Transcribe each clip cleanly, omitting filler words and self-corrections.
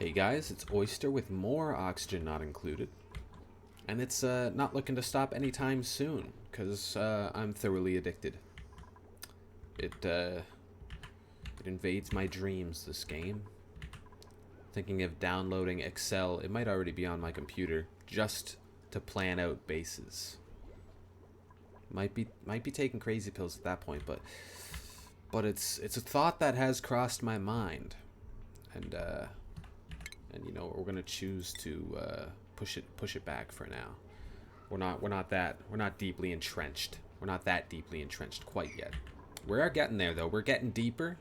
Hey guys, it's Oyster with more oxygen not included. And it's not looking to stop anytime soon, because I'm thoroughly addicted. It invades my dreams, this game. Thinking of downloading Excel, it might already be on my computer, just to plan out bases. Might be taking crazy pills at that point, but it's a thought that has crossed my mind. And you know, we're gonna choose to push it back for now. We're not deeply entrenched. We're not that deeply entrenched quite yet. We are getting there though. We're getting deeper,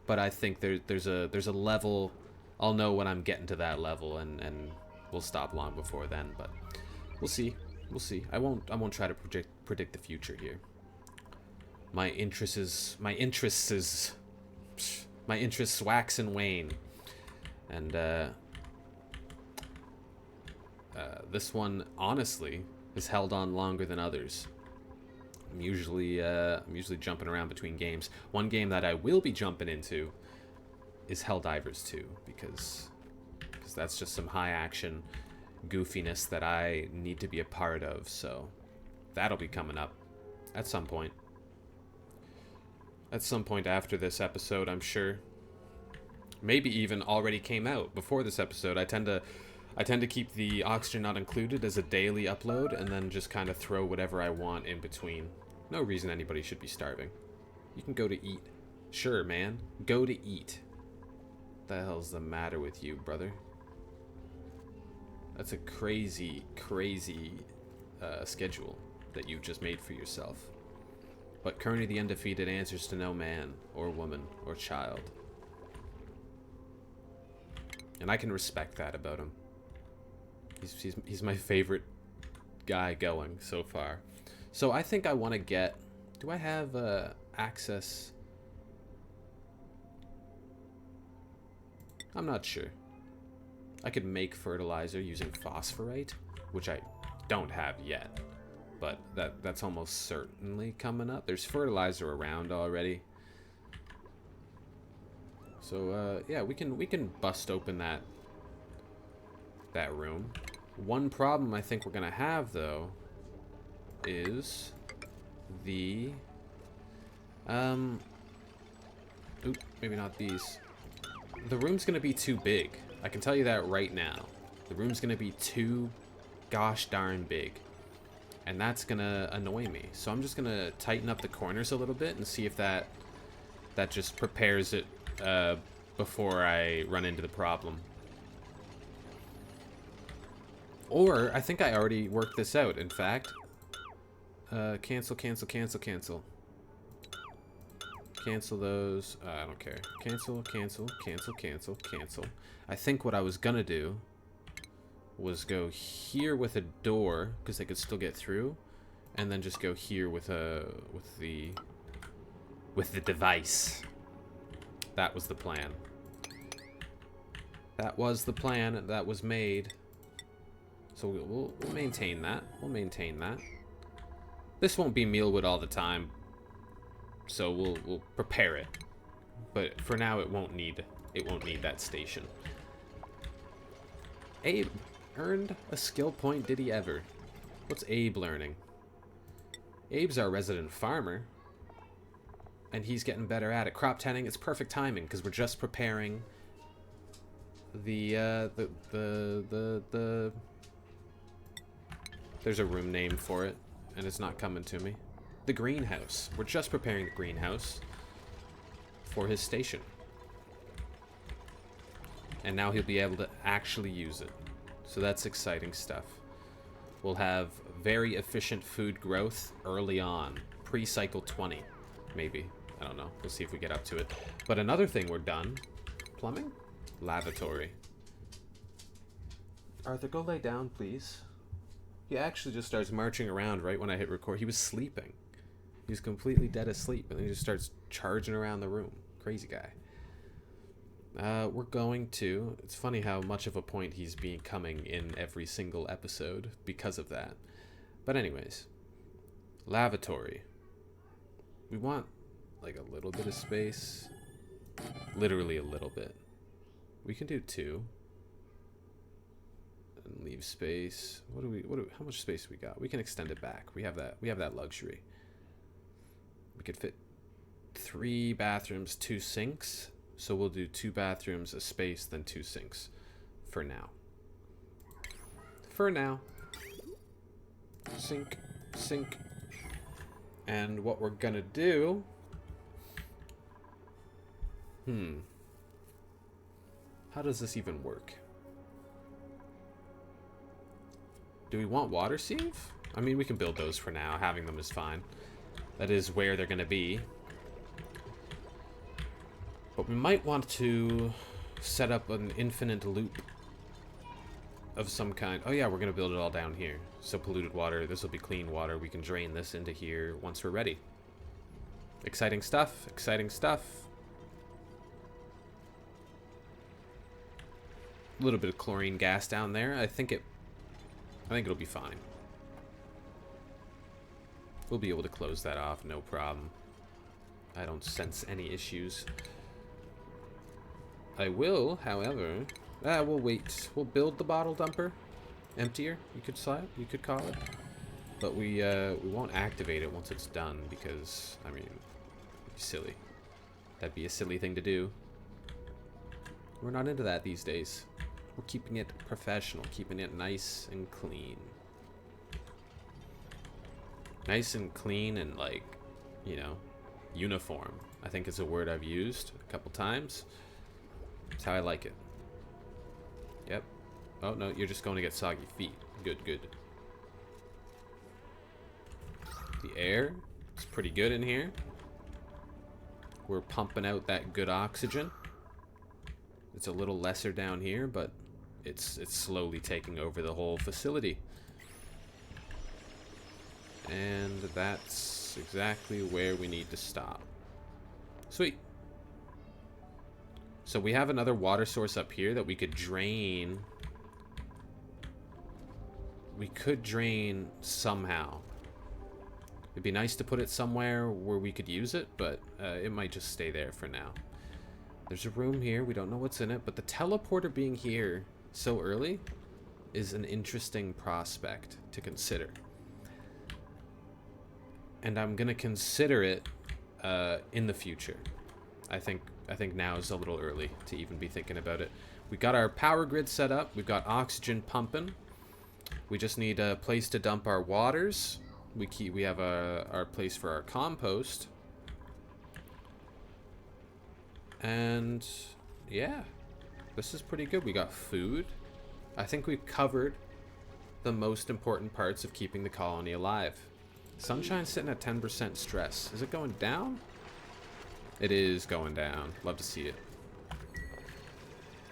but I think there's a level. I'll know when I'm getting to that level, and we'll stop long before then. But we'll see. We'll see. I won't try to predict the future here. My interests wax and wane, and this one honestly has held on longer than others. I'm usually jumping around between games. One game that I will be jumping into is Helldivers 2 because that's just some high action goofiness that I need to be a part of. So that'll be coming up at some point. At some point after this episode, I'm sure. Maybe even already came out before this episode. I tend to keep the oxygen not included as a daily upload and then just kind of throw whatever I want in between. No reason anybody should be starving. You can go to eat. Sure, man. Go to eat. What the hell's the matter with you, brother? That's a crazy schedule that you've just made for yourself. But currently the undefeated answers to no man or woman or child. And I can respect that about him. He's my favorite guy going so far. So I think I want to get... Do I have access? I'm not sure. I could make fertilizer using phosphorite, which I don't have yet. But that's almost certainly coming up. There's fertilizer around already. So yeah, we can bust open that room. One problem I think we're gonna have though is the oop, maybe not these. The room's gonna be too big. I can tell you that right now. The room's gonna be too gosh darn big. And that's gonna annoy me. So I'm just gonna tighten up the corners a little bit and see if that just prepares it before I run into the problem. Or, I think I already worked this out, in fact. Cancel. Cancel those. I don't care. Cancel. I think what I was gonna do was go here with a door, because they could still get through, and then just go here with the device. That was the plan. That was the plan that was made. So we'll maintain that. We'll maintain that. This won't be mealwood all the time, so we'll prepare it. But for now, it won't need that station. Abe earned a skill point. Did he ever? What's Abe learning? Abe's our resident farmer, and he's getting better at it. Crop tending. It's perfect timing because we're just preparing the There's a room name for it, and it's not coming to me. The greenhouse. We're just preparing the greenhouse for his station. And now he'll be able to actually use it. So that's exciting stuff. We'll have very efficient food growth early on. Pre-cycle 20, maybe. I don't know. We'll see if we get up to it. But another thing we're done. Plumbing? Lavatory. Arthur, go lay down, please. He actually just starts marching around right when I hit record. He was sleeping. He was completely dead asleep, and then he just starts charging around the room. Crazy guy. We're going to... It's funny how much of a point he's becoming in every single episode because of that. But anyways. Lavatory. We want, like, a little bit of space. Literally a little bit. We can do 2. and leave space. How much space do we got? We can extend it back. We have that luxury. We could fit 3 bathrooms, 2 sinks. So we'll do 2 bathrooms, a space, then 2 sinks for now. For now. Sink, sink. And what we're gonna do... How does this even work? Do we want water sieve? I mean, we can build those for now. Having them is fine. That is where they're gonna be. But we might want to set up an infinite loop of some kind. Oh yeah, we're gonna build it all down here. So polluted water, this will be clean water. We can drain this into here once we're ready. Exciting stuff, exciting stuff. A little bit of chlorine gas down there. I think it'll be fine. We'll be able to close that off, no problem. I don't sense any issues. I will, however, we'll wait. We'll build the bottle dumper, emptier. You could call it, but we won't activate it once it's done because I mean, it'd be silly. That'd be a silly thing to do. We're not into that these days. We're keeping it professional, keeping it nice and clean. Nice and clean and like, you know, uniform. I think is a word I've used a couple times. That's how I like it. Yep. Oh, no, you're just going to get soggy feet. Good, good. The air is pretty good in here. We're pumping out that good oxygen. It's a little lesser down here, but it's slowly taking over the whole facility. And that's exactly where we need to stop. Sweet. So we have another water source up here that we could drain. We could drain somehow. It'd be nice to put it somewhere where we could use it, but it might just stay there for now. There's a room here. We don't know what's in it, but the teleporter being here so early is an interesting prospect to consider. And I'm gonna consider it in the future. I think now is a little early to even be thinking about it. We got our power grid set up. We've got oxygen pumping. We just need a place to dump our waters. We have our place for our compost. And yeah, this is pretty good. We got food. I think we've covered the most important parts of keeping the colony alive. Sunshine's sitting at 10% stress. Is it going down? It is going down. Love to see it.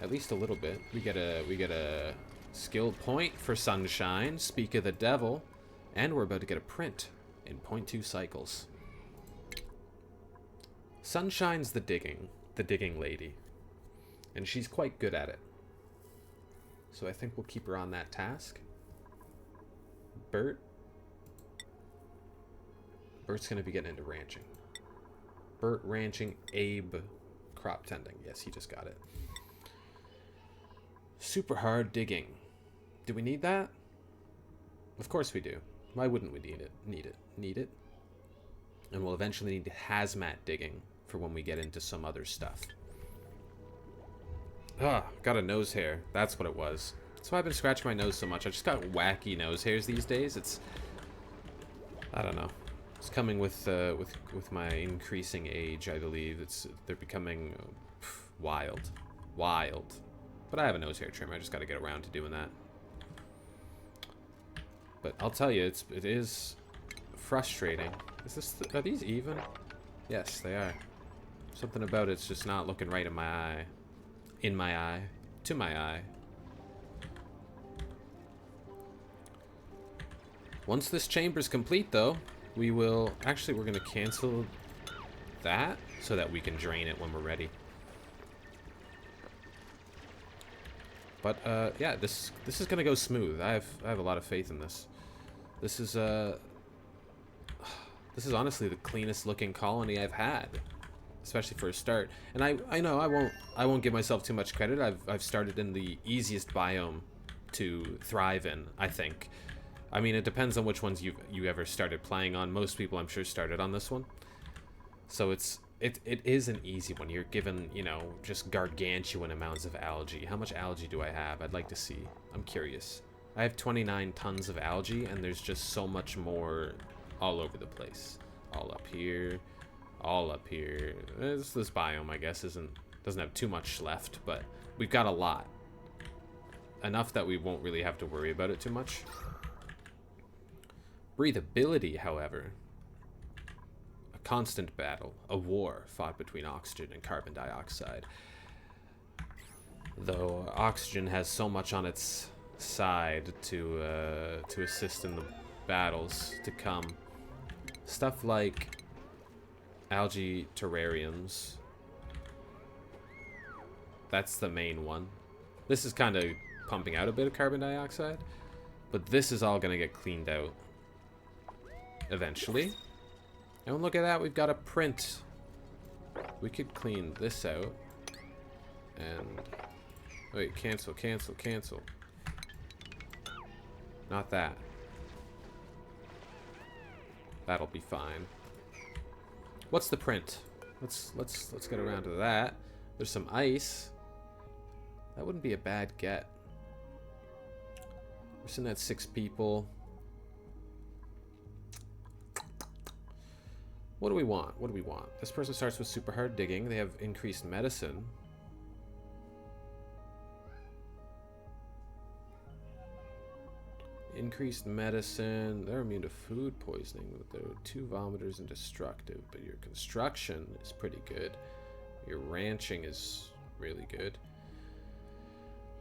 At least a little bit. We get a skill point for Sunshine. Speak of the devil. And we're about to get a print in 0.2 cycles. Sunshine's the digging lady. And she's quite good at it. So I think we'll keep her on that task. Bert's gonna be getting into ranching. Bert ranching, Abe crop tending. Yes, he just got it. Super hard digging. Do we need that? Of course we do. Why wouldn't we need it? Need it. And we'll eventually need hazmat digging for when we get into some other stuff. Got a nose hair. That's what it was. That's why I've been scratching my nose so much. I just got wacky nose hairs these days. I don't know. It's coming with my increasing age, I believe. They're becoming wild. But I have a nose hair trim. I just got to get around to doing that. But I'll tell you, it is frustrating. Are these even? Yes, they are. Something about it's just not looking right in my eye. In my eye. To my eye. Once this chamber's complete, though, we will... Actually, we're going to cancel that so that we can drain it when we're ready. But, yeah, this is going to go smooth. I have a lot of faith in this. This is honestly the cleanest looking colony I've had, especially for a start. And I know I won't give myself too much credit. I've started in the easiest biome to thrive in, I think. I mean, it depends on which ones you ever started playing on. Most people, I'm sure, started on this one. So it is an easy one. You're given, you know, just gargantuan amounts of algae. How much algae do I have? I'd like to see. I'm curious. I have 29 tons of algae, and there's just so much more all over the place. All up here, all up here. This biome, I guess, doesn't have too much left, but we've got a lot. Enough that we won't really have to worry about it too much. Breathability, however. A constant battle, a war fought between oxygen and carbon dioxide. Though oxygen has so much on its side to assist in the battles to come. Stuff like algae terrariums. That's the main one. This is kind of pumping out a bit of carbon dioxide, but this is all going to get cleaned out eventually. And look at that, we've got a print. We could clean this out. And wait, cancel, cancel, cancel. Not that. That'll be fine. What's the print? Let's get around to that. There's some ice. That wouldn't be a bad get. We're sitting at 6 people. What do we want? What do we want? This person starts with super hard digging. They have increased medicine. Increased medicine. They're immune to food poisoning. They're 2 vomiters and destructive. But your construction is pretty good. Your ranching is really good.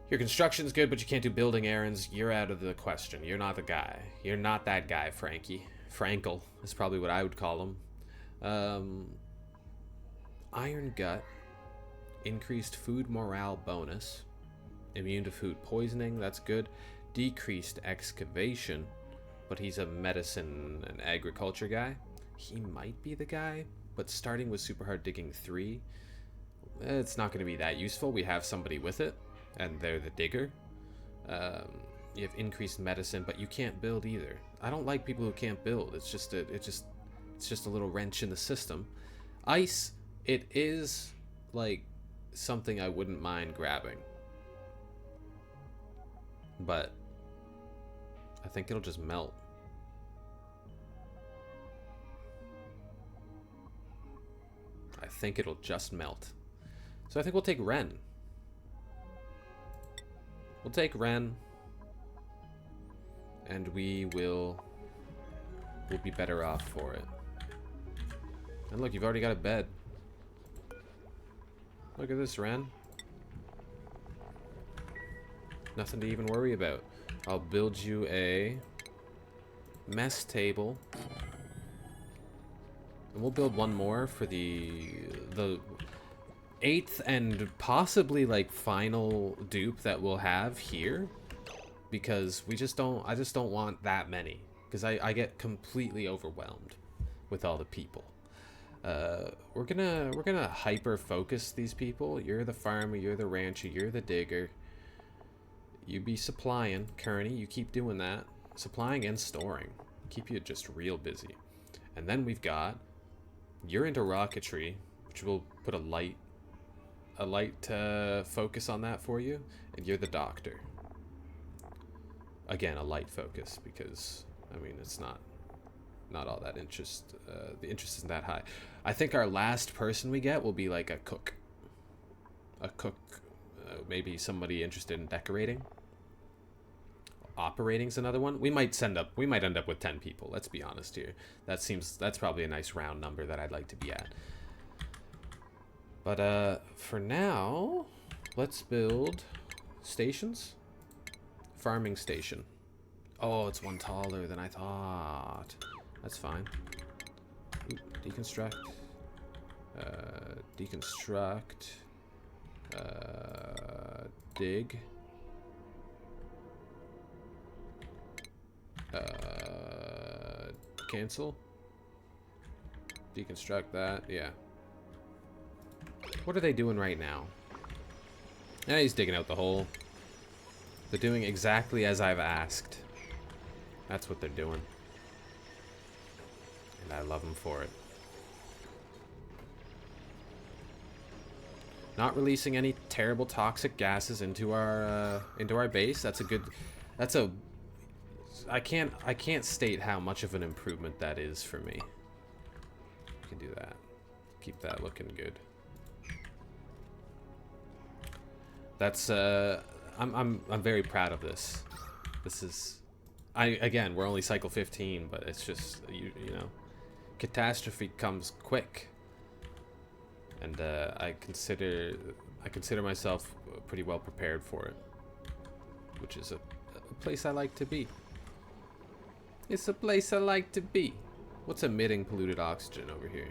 Your construction's good, but you can't do building errands. You're out of the question. You're not the guy. You're not that guy, Frankie. Frankel is probably what I would call him. Iron Gut. Increased food morale bonus. Immune to food poisoning. That's good. Decreased excavation, but he's a medicine and agriculture guy. He might be the guy, but starting with super hard digging 3, it's not going to be that useful. We have somebody with it, and they're the digger. You have increased medicine, but you can't build either. I don't like people who can't build. It's just a little wrench in the system. Ice, it is like something I wouldn't mind grabbing, but I think it'll just melt. I think it'll just melt. So I think we'll take Ren. We'll take Ren. And we'll be better off for it. And look, you've already got a bed. Look at this, Ren. Nothing to even worry about. I'll build you a mess table. And we'll build one more for the 8th and possibly like final dupe that we'll have here. Because I just don't want that many. Because I get completely overwhelmed with all the people. We're gonna hyper focus these people. You're the farmer, you're the rancher, you're the digger. You be supplying, Kearney. You keep doing that. Supplying and storing. Keep you just real busy. And then we've got... You're into rocketry, which will put a light focus on that for you. And you're the doctor. Again, a light focus, because, I mean, it's not all that interest. The interest isn't that high. I think our last person we get will be like a cook. A cook. Maybe somebody interested in decorating. Operating's another one. We might end up with 10 people. Let's be honest here. That's probably a nice round number that I'd like to be at. But for now, let's build stations. Farming station. Oh, it's one taller than I thought. That's fine. Ooh, deconstruct. Deconstruct. Dig. Cancel. Deconstruct that. Yeah. What are they doing right now? Yeah, he's digging out the hole. They're doing exactly as I've asked. That's what they're doing. And I love them for it. Not releasing any terrible toxic gases into our base. That's a good. That's a. I can't state how much of an improvement that is for me. We can do that. Keep that looking good. That's I'm very proud of this. This is, again, we're only cycle 15, but it's just you know, catastrophe comes quick, and I consider myself pretty well prepared for it, which is a place I like to be. It's a place I like to be. What's emitting polluted oxygen over here?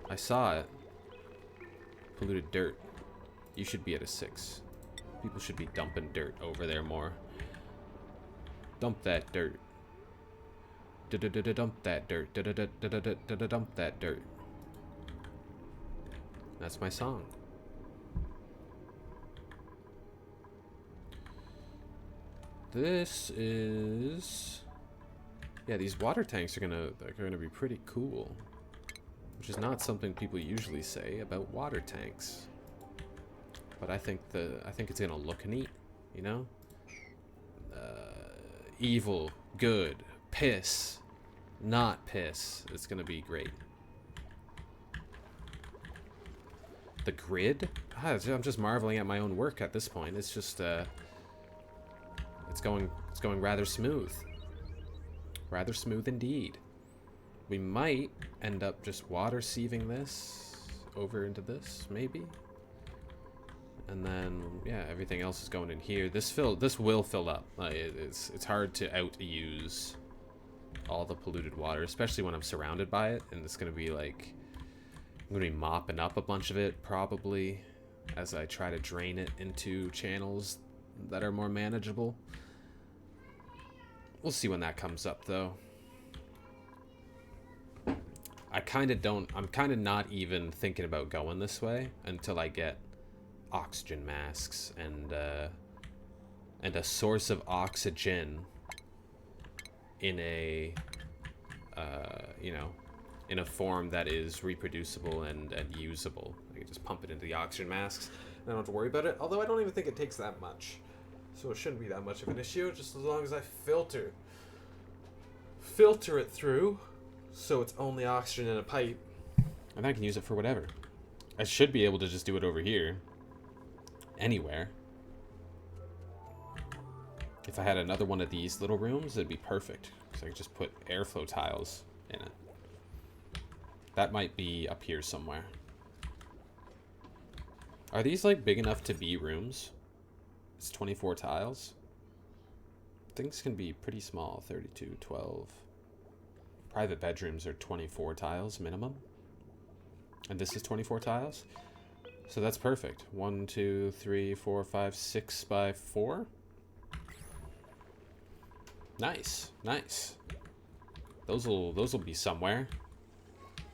I saw it. Polluted dirt. You should be at a 6. People should be dumping dirt over there more. Dump that dirt. Dump that dirt. Dump that dirt. That's my song. This is... Yeah, these water tanks are gonna be pretty cool. Which is not something people usually say about water tanks. But I think it's gonna look neat, you know? Evil, good, piss, not piss. It's gonna be great. The grid? I'm just marveling at my own work at this point. It's just it's going rather smooth. Rather smooth indeed. We might end up just water sieving this over into this, maybe. And then, yeah, everything else is going in here. This will fill up. It's hard to outuse all the polluted water, especially when I'm surrounded by it. And it's gonna be like, I'm gonna be mopping up a bunch of it probably as I try to drain it into channels that are more manageable. We'll see when that comes up, though. I'm kind of not even thinking about going this way until I get oxygen masks and a source of oxygen in a you know, in a form that is reproducible and usable. I can just pump it into the oxygen masks and I don't have to worry about it, although I don't even think it takes that much, so it shouldn't be that much of an issue, just as long as I filter it through so it's only oxygen in a pipe and I can use it for whatever. I should be able to just do it over here anywhere. If I had another one of these little rooms, it'd be perfect, because I could just put airflow tiles in it. That might be up here somewhere. Are these like big enough to be rooms? It's 24 tiles. Things can be pretty small. 32, 12. Private bedrooms are 24 tiles minimum. And this is 24 tiles. So that's perfect. 1, 2, 3, 4, 5, 6 by 4. Nice, nice. Those will be somewhere.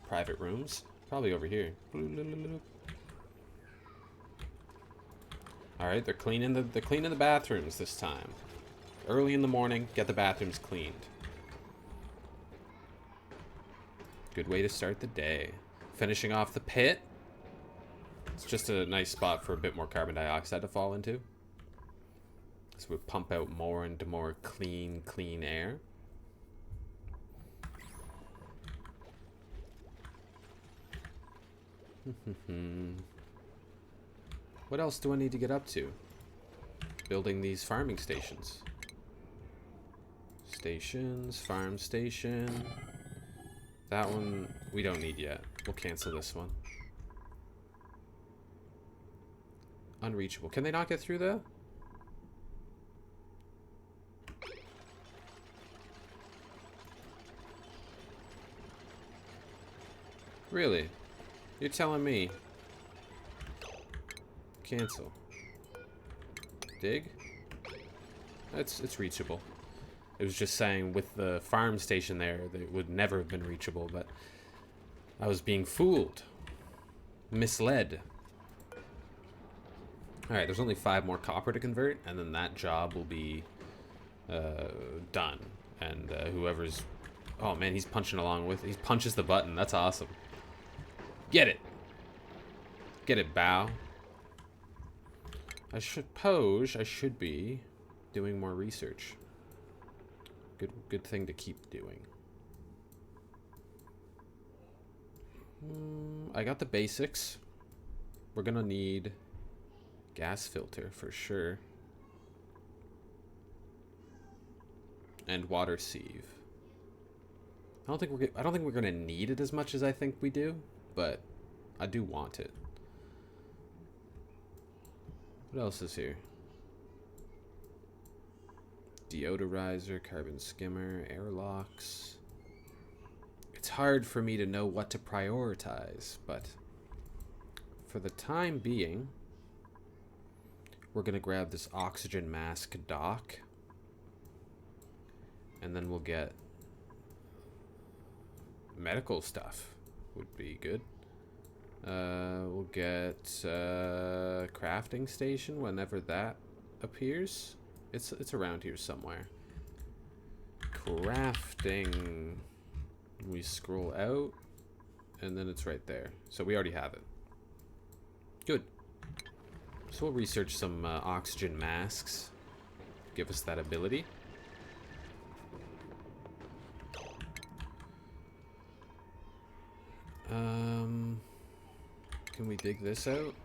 Private rooms, probably over here. All right, they're cleaning the bathrooms this time. Early in the morning, get the bathrooms cleaned. Good way to start the day. Finishing off the pit. It's just a nice spot for a bit more carbon dioxide to fall into. So we pump out more and more clean air. What else do I need to get up to? Building these farming stations. Farm station. That one we don't need yet. We'll cancel this one. Unreachable. Can they not get through there? Really? You're telling me? Cancel. Dig? It's reachable. It was just saying with the farm station there, it would never have been reachable, but I was being fooled. Misled. Alright, there's only 5 more copper to convert, and then that job will be done. And whoever's... Oh man, he's punching along with... He punches the button. That's awesome. Get it! Get it, bow. I suppose I should be doing more research. Good thing to keep doing. I got the basics. We're gonna need gas filter for sure. And water sieve. I don't think we're gonna need it as much as I think we do, but I do want it. What else is here? Deodorizer, carbon skimmer, airlocks. It's hard for me to know what to prioritize, but for the time being, we're gonna grab this oxygen mask dock, and then we'll get medical stuff. Would be good. We'll get crafting station whenever that appears. It's around here somewhere. Crafting. We scroll out, and then it's right there. So we already have it. Good. So we'll research some oxygen masks. Give us that ability. Can we dig this out?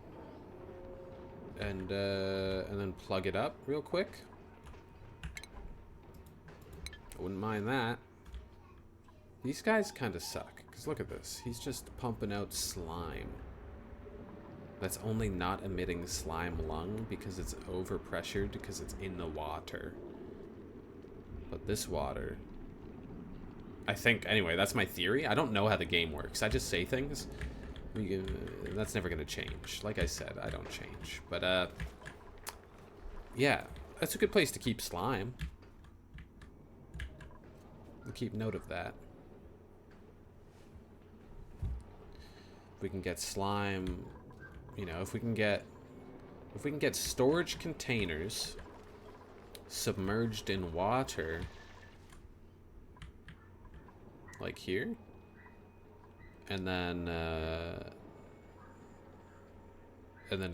And then plug it up real quick? I wouldn't mind that. These guys kind of suck. Because look at this. He's just pumping out slime. That's only not emitting slime lung because it's overpressured because it's in the water. But this water... I think, anyway, that's my theory. I don't know how the game works. I just say things. That's never going to change. Like I said, I don't change. But, yeah. That's a good place to keep slime. We'll keep note of that. If we can get slime... You know, if we can get storage containers submerged in water, like here, and then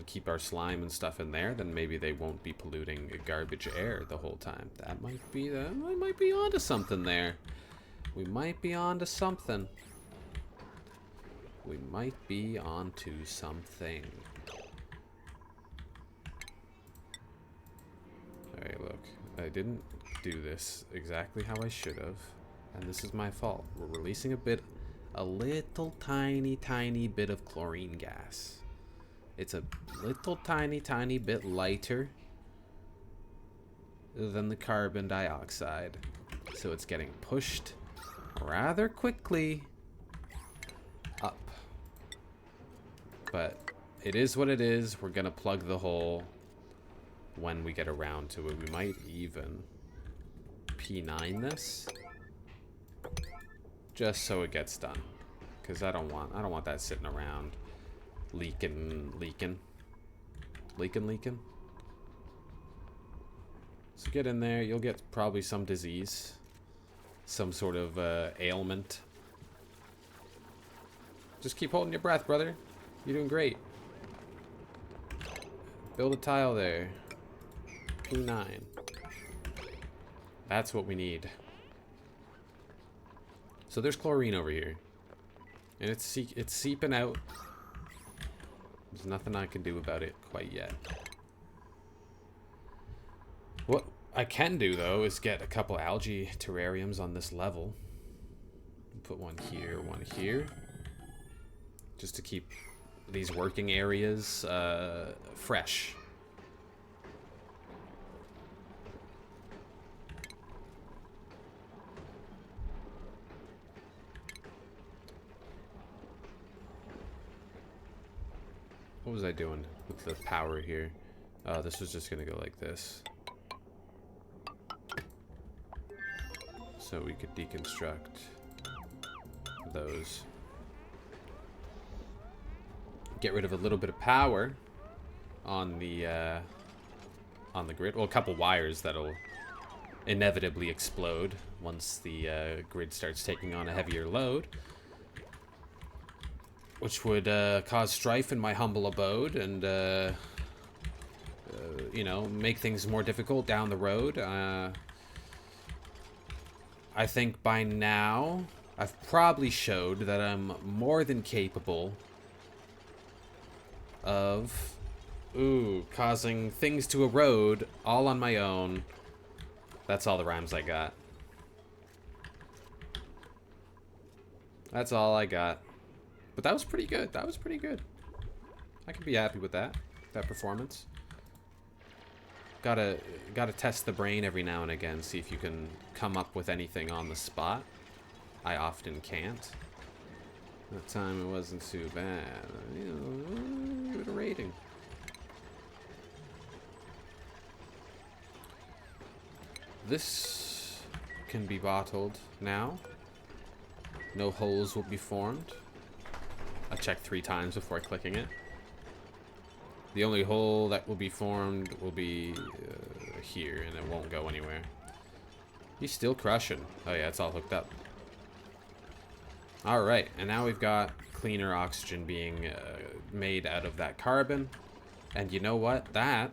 keep our slime and stuff in there, then maybe they won't be polluting garbage air the whole time. That might be onto something there. We might be onto something. We might be onto something. Alright, look. I didn't do this exactly how I should have. And this is my fault. We're releasing a little tiny bit of chlorine gas. It's a little tiny bit lighter than the carbon dioxide. So it's getting pushed rather quickly up. But it is what it is. We're gonna plug the hole when we get around to it. We might even P9 this just so it gets done, because I don't want that sitting around leaking. So get in there. You'll get probably some disease, some sort of ailment. Just keep holding your breath, brother. You're doing great. Build a tile there. P9. That's what we need. So there's chlorine over here. And it's seeping out. There's nothing I can do about it quite yet. What I can do, though, is get a couple algae terrariums on this level. Put one here. Just to keep these working areas fresh. What was I doing with the power here? This was just gonna go like this. So we could deconstruct those. Get rid of a little bit of power. on the grid. Well, a couple wires that'll inevitably explode once the grid starts taking on a heavier load, which would cause strife in my humble abode and you know, make things more difficult down the road. I think by now I've probably showed that I'm more than capable of causing things to erode all on my own. That's all the rhymes I got. That's all I got. But that was pretty good. That was pretty good. I can be happy with that performance. Gotta test the brain every now and again, see if you can come up with anything on the spot. I often can't. That time it wasn't too bad. You know, give it a rating. This can be bottled now. No holes will be formed. I check 3 times before clicking it. The only hole that will be formed will be here, and it won't go anywhere. He's still crushing. Oh yeah, it's all hooked up. Alright, and now we've got cleaner oxygen being made out of that carbon. And you know what? That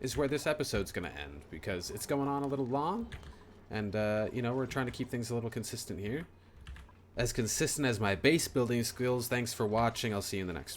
is where this episode's gonna end, because it's going on a little long. And, you know, we're trying to keep things a little consistent here. As consistent as my base building skills. Thanks for watching. I'll see you in the next one.